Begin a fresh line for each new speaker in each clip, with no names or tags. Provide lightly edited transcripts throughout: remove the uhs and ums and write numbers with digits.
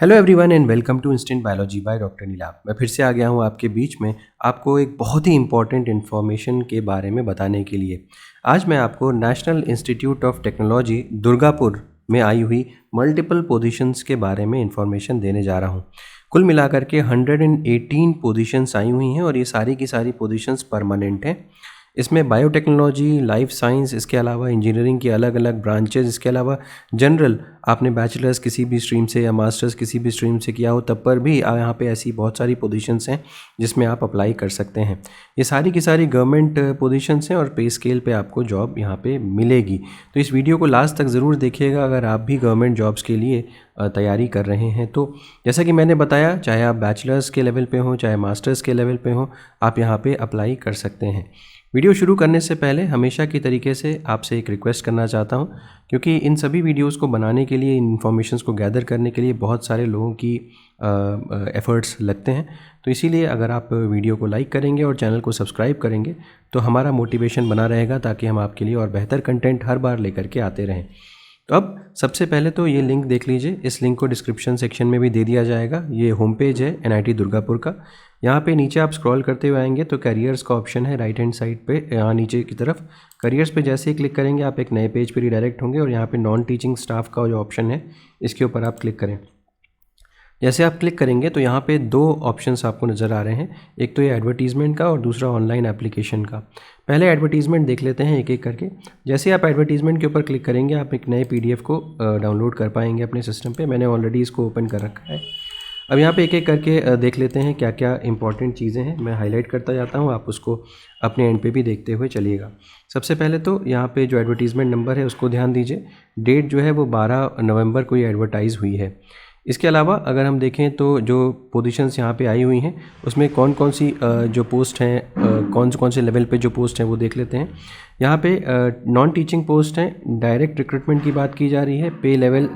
Hello everyone and welcome to instant biology by doctor Nilabh. मैं फिर से आ गया हूँ आपके बीच में आपको एक बहुत ही इंपॉर्टेंट इन्फॉर्मेशन के बारे में बताने के लिए। आज मैं आपको national institute of technology Durgapur में आई हुई मल्टीपल पोजीशंस के बारे में इंफॉर्मेशन देने जा रहा हूँ। कुल मिलाकर के 118 पोजीशंस आई हुई हैं और ये सारी की सारी पोजीशंस परमानेंट हैं। इसमें बायोटेक्नोलॉजी, लाइफ साइंस, इसके अलावा इंजीनियरिंग की अलग अलग ब्रांचेज, इसके अलावा जनरल आपने बैचलर्स किसी भी स्ट्रीम से या मास्टर्स किसी भी स्ट्रीम से किया हो तब पर भी यहाँ पे ऐसी बहुत सारी पोजीशंस हैं जिसमें आप अप्लाई कर सकते हैं। ये सारी की सारी गवर्नमेंट पोजीशंस हैं और पे स्केल पे आपको जॉब यहाँ पे मिलेगी। तो इस वीडियो को लास्ट तक ज़रूर देखिएगा अगर आप भी गवर्नमेंट जॉब्स के लिए तैयारी कर रहे हैं। तो जैसा कि मैंने बताया, चाहे आप बैचलर्स के लेवल पे हो चाहे मास्टर्स के लेवल पे हो, आप यहाँ पे अप्लाई कर सकते हैं। वीडियो शुरू करने से पहले हमेशा की तरीके से आपसे एक रिक्वेस्ट करना चाहता हूँ, क्योंकि इन सभी वीडियोस को बनाने के लिए, इन इन्फॉर्मेशंस को गैदर करने के लिए बहुत सारे लोगों की एफ़र्ट्स लगते हैं। तो इसीलिए अगर आप वीडियो को लाइक करेंगे और चैनल को सब्सक्राइब करेंगे तो हमारा मोटिवेशन बना रहेगा, ताकि हम आपके लिए और बेहतर कंटेंट हर बार लेकर के आते रहें। तो अब सबसे पहले तो ये लिंक देख लीजिए। इस लिंक को डिस्क्रिप्शन सेक्शन में भी दे दिया जाएगा। ये होम पेज है NIT दुर्गापुर का। यहाँ पे नीचे आप स्क्रॉल करते हुए आएंगे तो करियर्स का ऑप्शन है राइट हैंड साइड पे, यहाँ नीचे की तरफ। करियर्स पे जैसे ही क्लिक करेंगे आप एक नए पेज पे रिडायरेक्ट होंगे और यहाँ पे नॉन टीचिंग स्टाफ का जो ऑप्शन है इसके ऊपर आप क्लिक करें। जैसे आप क्लिक करेंगे तो यहाँ पे दो ऑप्शंस आपको नज़र आ रहे हैं, एक तो ये एडवर्टीज़मेंट का और दूसरा ऑनलाइन एप्लीकेशन का। पहले एडवर्टीज़मेंट देख लेते हैं एक एक करके। जैसे आप एडवर्टीज़मेंट के ऊपर क्लिक करेंगे आप एक नए PDF को डाउनलोड कर पाएंगे अपने सिस्टम पे। मैंने ऑलरेडी इसको ओपन कर रखा है। अब यहाँ पे एक एक करके देख लेते हैं क्या क्या इंपॉर्टेंट चीज़ें हैं। मैं हाईलाइट करता जाता हूँ, आप उसको अपने एंड पे भी देखते हुए चलिएगा। सबसे पहले तो यहाँ पे जो एडवर्टीज़मेंट नंबर है उसको ध्यान दीजिए। डेट जो है वो 12 नवंबर को ये एडवर्टाइज़ हुई है। इसके अलावा अगर हम देखें तो जो पोजीशंस यहाँ पे आई हुई हैं उसमें कौन कौन सी जो पोस्ट हैं, कौन से लेवल पे जो पोस्ट हैं वो देख लेते हैं। यहाँ पे नॉन टीचिंग पोस्ट हैं। डायरेक्ट रिक्रूटमेंट की बात की जा रही है। पे लेवल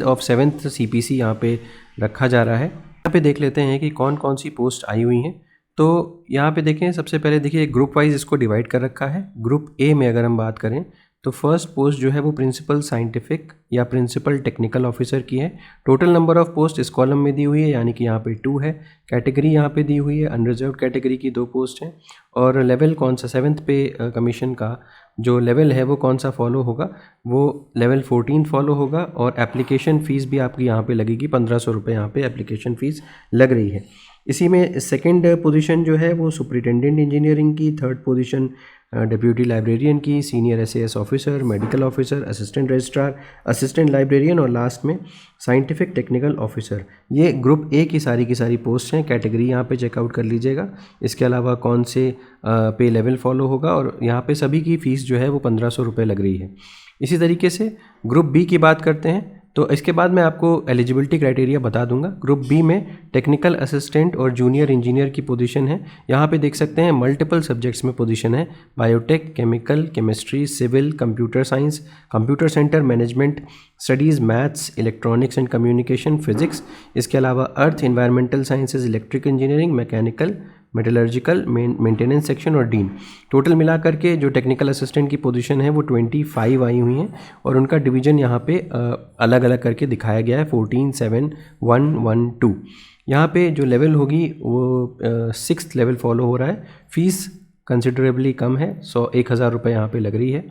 ऑफ सेवन्थ CPC यहाँ पे रखा जा रहा है। यहाँ पे देख लेते हैं कि कौन कौन सी पोस्ट आई हुई हैं। तो यहाँ पे देखें, सबसे पहले देखिए ग्रुप वाइज इसको डिवाइड कर रखा है। ग्रुप A में अगर हम बात करें तो फर्स्ट पोस्ट जो है वो प्रिंसिपल साइंटिफिक या प्रिंसिपल टेक्निकल ऑफिसर की है। टोटल नंबर ऑफ पोस्ट इस कॉलम में दी हुई है, यानी कि यहाँ पे 2 है। कैटेगरी यहाँ पे दी हुई है, अनरिजर्व्ड कैटेगरी की 2 पोस्ट हैं। और लेवल कौन सा, 7th पे कमीशन का जो लेवल है वो कौन सा फॉलो होगा, वो लेवल 14 फॉलो होगा। और एप्लीकेशन फ़ीस भी आपकी यहाँ पे लगेगी, 1500 रुपये यहाँ पे एप्लीकेशन फ़ीस लग रही है। इसी में सेकंड पोजीशन जो है वो सुपरिटेंडेंट इंजीनियरिंग की, थर्ड पोजीशन डिप्यूटी लाइब्रेरियन की, senior SAS officer, medical officer, assistant registrar, assistant librarian और लास्ट में साइंटिफिक टेक्निकल ऑफिसर। ये ग्रुप A की सारी पोस्ट हैं। कैटेगरी यहाँ पे चेकआउट कर लीजिएगा। इसके अलावा कौन से पे लेवल फॉलो होगा, और यहाँ पे सभी की फ़ीस जो है वो 1500 रुपये लग रही है। इसी तरीके से ग्रुप B की बात करते हैं तो इसके बाद मैं आपको एलिजिबिलिटी क्राइटेरिया बता दूंगा। ग्रुप B में टेक्निकल असिस्टेंट और जूनियर इंजीनियर की पोजीशन है। यहाँ पे देख सकते हैं मल्टीपल सब्जेक्ट्स में पोजीशन है। Biotech, chemical, chemistry, civil, computer science, computer centre management studies, maths, electronics and communication, physics. इसके अलावा earth, environmental sciences, electric engineering, mechanical, metallurgical, maintenance section और डीन। टोटल मिलाकर के जो टेक्निकल असिस्टेंट की position है वो 25 आई हुई हैं और उनका डिवीज़न यहाँ पे अलग अलग करके दिखाया गया है, 14, 7, 1, 1, 2। यहाँ पे जो लेवल होगी वो 6th लेवल फॉलो हो रहा है। फ़ीस कंसिडरेबली कम है, 1,000 रुपये यहाँ पे लग रही है।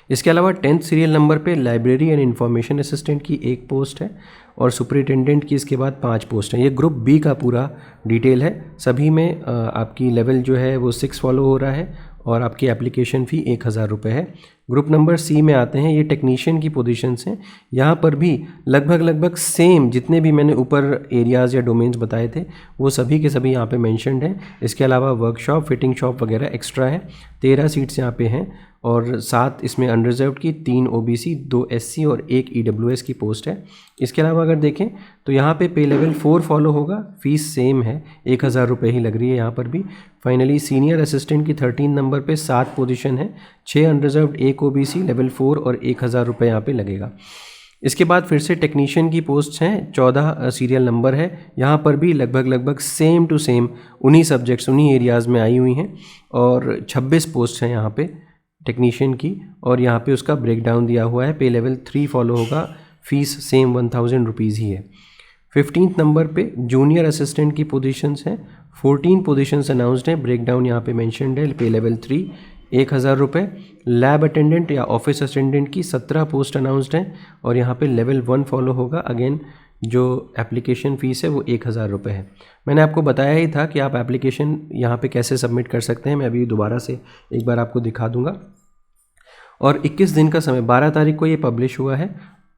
इसके अलावा 10th सीरियल नंबर पे लाइब्रेरी एंड इंफॉर्मेशन असिस्टेंट की 1 पोस्ट है और सुपरिटेंडेंट की इसके बाद 5 पोस्ट हैं। ये ग्रुप B का पूरा डिटेल है। सभी में आपकी लेवल जो है वो 6 फॉलो हो रहा है और आपकी एप्लीकेशन फ़ी 1,000 रुपये है। ग्रुप नंबर C में आते हैं, ये टेक्नीशियन की पोजीशंस हैं। यहाँ पर भी लगभग सेम जितने भी मैंने ऊपर एरियाज़ या डोमेन्स बताए थे वो सभी के सभी यहाँ पे मेंशन्ड हैं। इसके अलावा वर्कशॉप, फिटिंग शॉप वगैरह एक्स्ट्रा है। 13 सीट्स यहाँ पे हैं और 7 इसमें अनरिजर्व्ड की, 3 OBC, 2 SC और 1 EWS की पोस्ट है। इसके अलावा अगर देखें तो यहाँ पे पे लेवल 4 फॉलो होगा। फ़ीस सेम है, 1,000 रुपये ही लग रही है यहाँ पर भी। फाइनली सीनियर असिस्टेंट की 13 नंबर पे 7 पोजीशन है, 6 अनरिजर्व्ड, 1 OBC, लेवल 4 और 1,000 रुपये यहाँ पे लगेगा। इसके बाद फिर से टेक्नीशियन की पोस्ट हैं, 14 सीरियल नंबर है। यहाँ पर भी लगभग सेम टू सेम उन्हीं सब्जेक्ट्स, उन्हीं एरियाज़ में आई हुई हैं और 26 पोस्ट हैं यहाँ पे टेक्नीशियन की। और यहाँ पे उसका ब्रेकडाउन दिया हुआ है। पे लेवल 3 फॉलो होगा, फ़ीस सेम 1000 रुपीज़ ही है। 15th नंबर पे जूनियर असिस्टेंट की पोजीशंस हैं, 14 पोजीशंस अनाउंस्ड हैं, ब्रेकडाउन यहाँ पे मेंशन्ड है। पे लेवल 3 1000 रुपये। लैब अटेंडेंट या ऑफिस अटेंडेंट की 17 पोस्ट अनाउंस्ड हैं और यहाँ पे लेवल 1 फॉलो होगा। अगेन जो एप्लीकेशन फ़ीस है वो 1000 रुपये है। मैंने आपको बताया ही था कि आप एप्लीकेशन यहाँ पे कैसे सबमिट कर सकते हैं, मैं अभी दोबारा से एक बार आपको दिखा दूँगा। और 21 दिन का समय, 12 तारीख को ये पब्लिश हुआ है,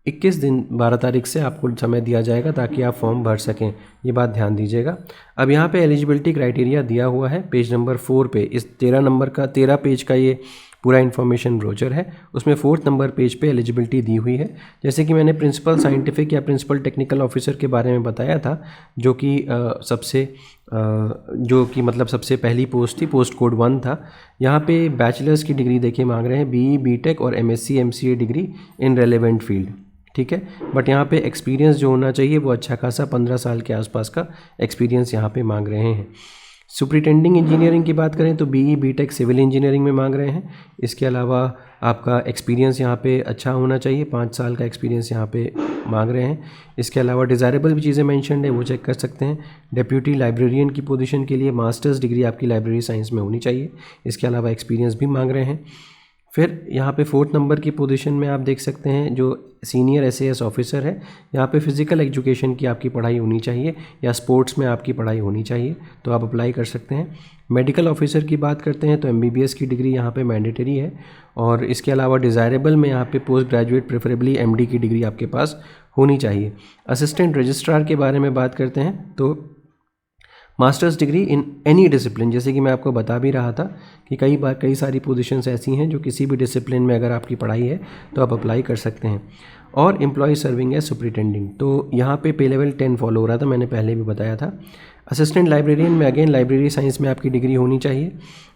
21 दिन 12 तारीख से आपको समय दिया जाएगा ताकि आप फॉर्म भर सकें, ये बात ध्यान दीजिएगा। अब यहाँ पे एलिजिबिलिटी क्राइटेरिया दिया हुआ है पेज नंबर 4 पे। इस 13 पेज का ये पूरा इन्फॉर्मेशन ब्रोचर है, उसमें 4th नंबर पेज पे एलिजिबिलिटी दी हुई है। जैसे कि मैंने प्रिंसिपल साइंटिफिक या प्रिंसिपल टेक्निकल ऑफिसर के बारे में बताया था, जो कि मतलब सबसे पहली पोस्ट थी, पोस्ट कोड 1 था। यहाँ पे बैचलर्स की डिग्री देखिए मांग रहे हैं, BE BTech और MSc MCA degree in relevant field, ठीक है। बट यहाँ पे एक्सपीरियंस जो होना चाहिए वो अच्छा खासा 15 साल के आसपास का एक्सपीरियंस यहाँ पे मांग रहे हैं। सुपरिटेंडिंग इंजीनियरिंग की बात करें तो BE BTech सिविल इंजीनियरिंग में मांग रहे हैं। इसके अलावा आपका एक्सपीरियंस यहाँ पे अच्छा होना चाहिए, 5 साल का एक्सपीरियंस यहाँ पे मांग रहे हैं। इसके अलावा डिज़ायरेबल भी चीज़ें मेंशन्ड है, वो चेक कर सकते हैं। डेप्यूटी लाइब्रेरियन की पोजीशन के लिए मास्टर्स डिग्री आपकी लाइब्रेरी साइंस में होनी चाहिए। इसके अलावा एक्सपीरियंस भी मांग रहे हैं। फिर यहाँ पे 4th नंबर की पोजीशन में आप देख सकते हैं जो सीनियर SAS ऑफिसर है, यहाँ पे फिज़िकल एजुकेशन की आपकी पढ़ाई होनी चाहिए या स्पोर्ट्स में आपकी पढ़ाई होनी चाहिए, तो आप अप्लाई कर सकते हैं। मेडिकल ऑफिसर की बात करते हैं तो MBBS की डिग्री यहाँ पे मैंडेटरी है। और इसके अलावा डिज़ायरेबल में यहाँ पे पोस्ट ग्रेजुएट प्रेफरेबली MD की डिग्री आपके पास होनी चाहिए। असिस्टेंट रजिस्ट्रार के बारे में बात करते हैं तो masters degree in any discipline, जैसे कि मैं आपको बता भी रहा था कि कई सारी पोजीशंस ऐसी हैं जो किसी भी डिसिप्लिन में अगर आपकी पढ़ाई है तो आप अप्लाई कर सकते हैं। और एम्प्लॉय सर्विंग एज सुपरिटेंडिंग, तो यहाँ पे लेवल 10 फॉलो हो रहा था, मैंने पहले भी बताया था। असिस्टेंट लाइब्रेरियन में अगेन लाइब्रेरी साइंस में आपकी डिग्री होनी चाहिए।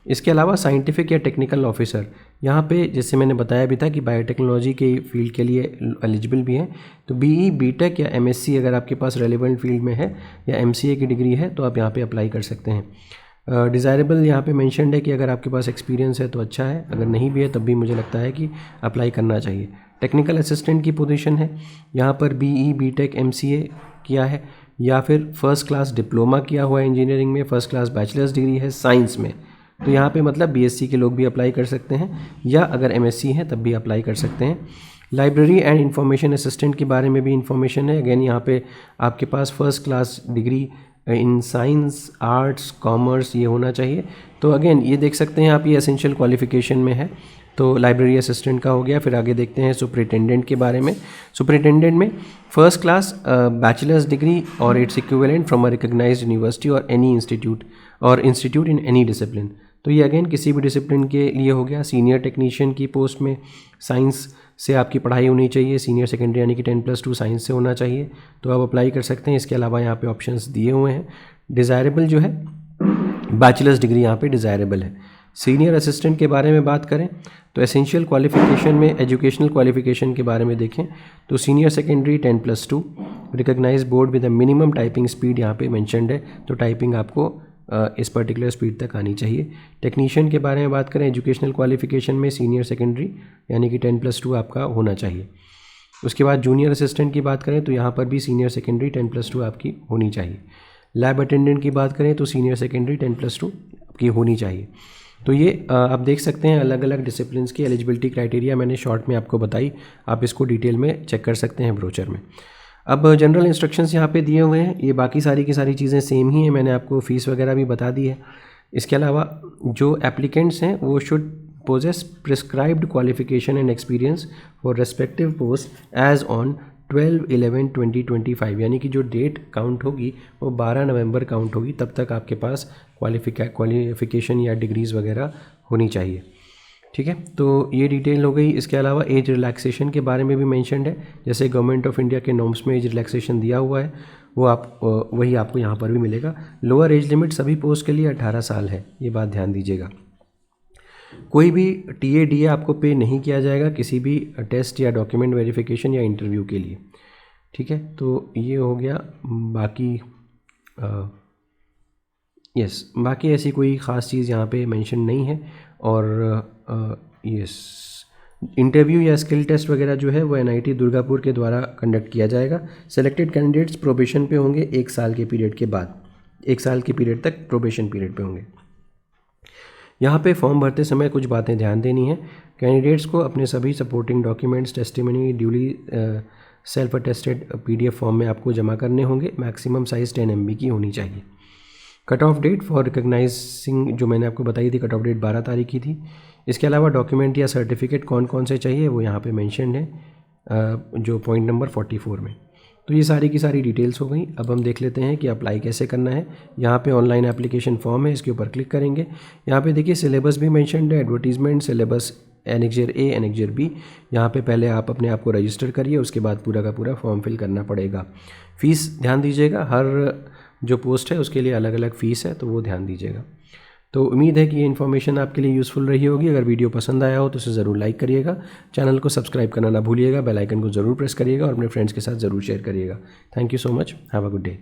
इसके अलावा साइंटिफिक या टेक्निकल ऑफिसर, यहाँ पे जैसे मैंने बताया भी था कि बायोटेक्नोलॉजी के फील्ड के लिए एलिजिबल भी हैं, तो BE BTech या MSc अगर आपके पास रेलेवेंट फील्ड में है या MCA की डिग्री है तो आप यहाँ पे अप्लाई कर सकते हैं। डिज़ायरेबल यहाँ पे मेंशन्ड है कि अगर आपके पास एक्सपीरियंस है तो अच्छा है, अगर नहीं भी है तब भी मुझे लगता है कि अप्लाई करना चाहिए। टेक्निकल असिस्टेंट की पोजीशन है, यहाँ पर BE BTech MCA किया है या फिर फर्स्ट क्लास डिप्लोमा किया हुआ है इंजीनियरिंग में, फर्स्ट क्लास बैचलर्स डिग्री है साइंस में, तो यहाँ पे मतलब BSc के लोग भी अप्लाई कर सकते हैं या अगर MSc है तब भी अप्लाई कर सकते हैं। लाइब्रेरी एंड इंफॉर्मेशन असिस्टेंट के बारे में भी इंफॉर्मेशन है। अगेन यहाँ पे आपके पास first class degree in science arts commerce ये होना चाहिए। तो अगेन ये देख सकते हैं आप, ये एसेंशियल क्वालिफिकेशन में है, तो लाइब्रेरी असिस्टेंट का हो गया। फिर आगे देखते हैं सुपरिटेंडेंट के बारे में। सुपरिटेंडेंट में फर्स्ट क्लास बैचलर्स डिग्री और its equivalent from a recognised university और any institute in any discipline, तो ये अगेन किसी भी डिसिप्लिन के लिए हो गया। सीनियर टेक्नीशियन की पोस्ट में साइंस से आपकी पढ़ाई होनी चाहिए, सीनियर सेकेंडरी यानी कि 10+2 साइंस से होना चाहिए, तो आप अप्लाई कर सकते हैं। इसके अलावा यहाँ पे ऑप्शंस दिए हुए हैं। डिज़ायरेबल जो है बैचलर्स डिग्री यहाँ पे डिज़ायरेबल है। सीनियर असिस्टेंट के बारे में बात करें तो एसेंशियल क्वालिफिकेशन में एजुकेशनल क्वालिफिकेशन के बारे में देखें तो senior secondary 10+2 recognise board with a minimum typing speed यहाँ पे मेंशन्ड है, तो टाइपिंग आपको इस पर्टिकुलर स्पीड तक आनी चाहिए। टेक्नीशियन के बारे में बात करें एजुकेशनल क्वालिफिकेशन में सीनियर सेकेंडरी यानी कि 10+2 आपका होना चाहिए। उसके बाद जूनियर असिस्टेंट की बात करें तो यहाँ पर भी सीनियर सेकेंडरी 10+2 आपकी होनी चाहिए। लैब अटेंडेंट की बात करें तो सीनियर सेकेंडरी 10+2 आपकी होनी चाहिए। तो ये आप देख सकते हैं अलग अलग डिसिप्लिन्स की एलिजिबिलिटी क्राइटेरिया मैंने शॉर्ट में आपको बताई, आप इसको डिटेल में चेक कर सकते हैं ब्रोचर में। अब जनरल इंस्ट्रक्शंस यहाँ पे दिए हुए हैं, ये बाकी सारी की सारी चीज़ें सेम ही हैं, मैंने आपको फ़ीस वगैरह भी बता दी है। इसके अलावा जो एप्लीकेंट्स हैं वो should possess prescribed qualification and experience for respective post as on 12/11/2025, यानी कि जो डेट काउंट होगी वो 12 नवंबर काउंट होगी, तब तक आपके पास क्वालिफिकेशन या डिग्रीज़ वगैरह होनी चाहिए। ठीक है, तो ये डिटेल हो गई। इसके अलावा एज रिलैक्सेशन के बारे में भी मेंशन्ड है, जैसे गवर्नमेंट ऑफ इंडिया के नॉर्म्स में एज रिलैक्सेशन दिया हुआ है वही आपको यहाँ पर भी मिलेगा। लोअर एज लिमिट सभी पोस्ट के लिए 18 साल है, ये बात ध्यान दीजिएगा। कोई भी TA आपको पे नहीं किया जाएगा किसी भी टेस्ट या डॉक्यूमेंट वेरिफिकेशन या इंटरव्यू के लिए। ठीक है, तो ये हो गया। बाकी बाकी ऐसी कोई ख़ास चीज़ यहाँ पे मेंशन नहीं है। और इंटरव्यू या स्किल टेस्ट वगैरह जो है वो NIT दुर्गापुर के द्वारा कंडक्ट किया जाएगा। सेलेक्टेड कैंडिडेट्स प्रोबेशन पे होंगे 1 साल के पीरियड के बाद, 1 साल के पीरियड तक प्रोबेशन पीरियड पे होंगे। यहाँ पे फॉर्म भरते समय कुछ बातें ध्यान देनी है। कैंडिडेट्स को अपने सभी supporting documents, testimony duly self attested PDF form में आपको जमा करने होंगे। मैक्सिमम साइज़ 10 MB की होनी चाहिए। Cut off date for recognising जो मैंने आपको बताई थी, कट ऑफ डेट 12 तारीख की थी। इसके अलावा डॉक्यूमेंट या सर्टिफिकेट कौन कौन से चाहिए वो यहाँ पे मेंशन है जो पॉइंट नंबर 44 में। तो ये सारी की सारी डिटेल्स हो गई। अब हम देख लेते हैं कि अप्लाई कैसे करना है। यहाँ पे ऑनलाइन एप्लीकेशन फॉर्म है, इसके ऊपर क्लिक करेंगे। यहाँ पे देखिए सिलेबस भी मेंशन्ड है, advertisement, syllabus, annexure A, annexure B। यहाँ पे पहले आप अपने आप को रजिस्टर करिए, उसके बाद पूरा का पूरा फॉर्म फिल करना पड़ेगा। फ़ीस ध्यान दीजिएगा, हर जो पोस्ट है उसके लिए अलग अलग फ़ीस है, तो वो ध्यान दीजिएगा। तो उम्मीद है कि ये इन्फॉर्मेशन आपके लिए यूज़फुल रही होगी। अगर वीडियो पसंद आया हो तो इसे ज़रूर लाइक करिएगा, चैनल को सब्सक्राइब करना ना भूलिएगा, बेल आइकन को ज़रूर प्रेस करिएगा और अपने फ्रेंड्स के साथ ज़रूर शेयर करिएगा। Thank you so much, have a good day.